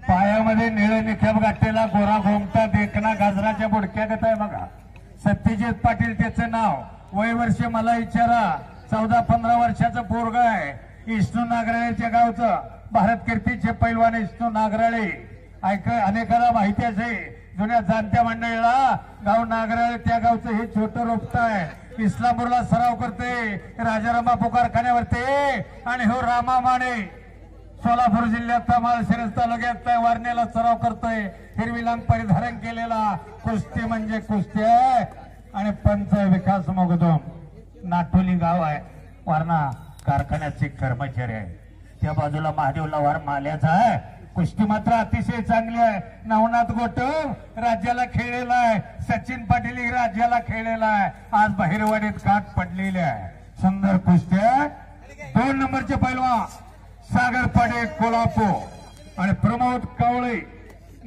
पायामध्ये निळे निखेब गाठलेला गोरा घोमटा देखना गाजराच्या बुडक्यागत आहे बघा. सत्यजित पाटील त्याचं नाव. वय वर्ष मला विचारा. 14-15 वर्षाचं पोरग आहे. विष्णू नागराळेच्या गावचं. भारत कीर्तीचे पैलवान विष्णू नागराळे. अनेकाला माहिती असे. जुन्या जाणत्या मंडळीला गाव नागराळे त्या गावचं हे छोटं रोपट आहे. इस्लामपूरला सराव करते. राजारामबापू कारखान्यावरती आणि हो रामा माने सोलापूर जिल्ह्यातला माळशिरस तालुक्यात वारणेला सराव करतोय. हिरवी लांग परिधारण केलेला. कुस्ती म्हणजे कुस्ती आहे. आणि पंच विकास मोगदम नाटोली गाव आहे. वारणा कारखान्याचे कर्मचारी आहे. त्या बाजूला महादेवला वार माल्याचा आहे. कुस्ती मात्र अतिशय चांगली आहे. नवनाथ गोटम राज्याला खेळलेला आहे. सचिन पाटील राज्याला खेळलेला आहे. आज बहिरवाडीत काट पडलेली आहे. सुंदर कुस्ती आहे. 2 नंबरचे पैलवान सागर पाडे कोल्हापूर आणि प्रमोद कावळे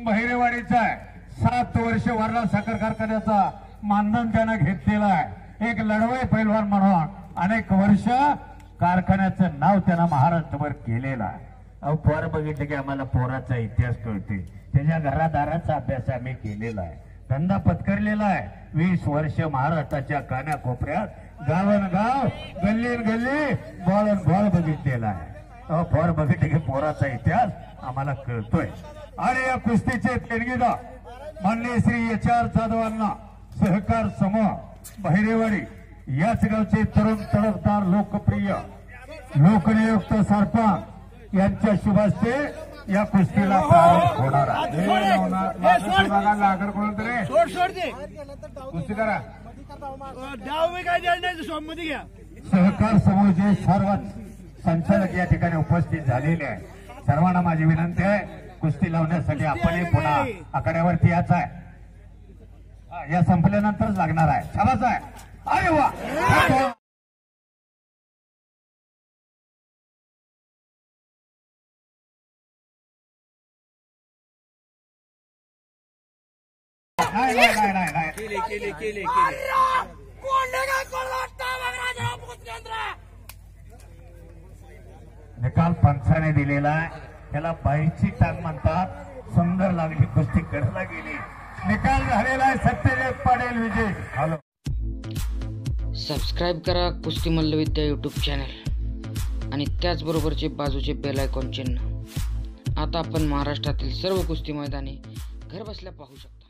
बहिरेवाडीचा आहे. 7 वर्ष वारणा साखर कारखान्याचा मानधन त्यानं घेतलेला आहे. एक लढवय पैलवान म्हणून अनेक वर्ष कारखान्याचं नाव त्यानं महाराष्ट्रभर केलेलं आहे. अहो पोर बघितलं की आम्हाला पोराचा इतिहास कळते. त्याच्या घरादाराचा अभ्यास आम्ही केलेला आहे. धंदा पत्करलेला आहे. 20 वर्ष महाराष्ट्राच्या कानाकोपऱ्यात गावनगाव गल्लीन गल्ली बॉल बघितलेला आहे. अहो पोर बघितलं की पोराचा इतिहास आम्हाला कळतोय. आणि या कुस्तीचे देणगीदार माननीय श्री HR जाधवांना सहकार समूह बहिरेवाडी याच गावचे तरुण तडफदार लोकप्रिय लोकनियुक्त सरपंच यांच्या शुभास्ते या कुस्तीला प्रारंभ होणार आहे. लागर कोण तरी कुस्ती करा. सहकार समूहाचे सर्व संचालक या ठिकाणी उपस्थित झालेले आहे. सर्वांना माझी विनंती आहे कुस्ती लावण्यासाठी आपण पुन्हा आखाड्यावरती यायचं आहे. या संपल्यानंतरच लागणार आहे. छावाच आहे. अरे वा नाही निकाल पंचाने दिलेला आहे. त्याला बाईची टांग म्हणतात. सुंदर लागली कुस्ती करायला गेली. निकाल झालेला आहे. सत्यजित पाटील विजय. हॅलो सबस्क्राईब करा कुस्ती मल्लविद्या यूट्यूब चॅनल आणि त्याचबरोबरचे बाजूचे बेल आयकॉन चिन्ह. आता आपण महाराष्ट्रातील सर्व कुस्ती मैदाने घर बसल्या पाहू शकतो.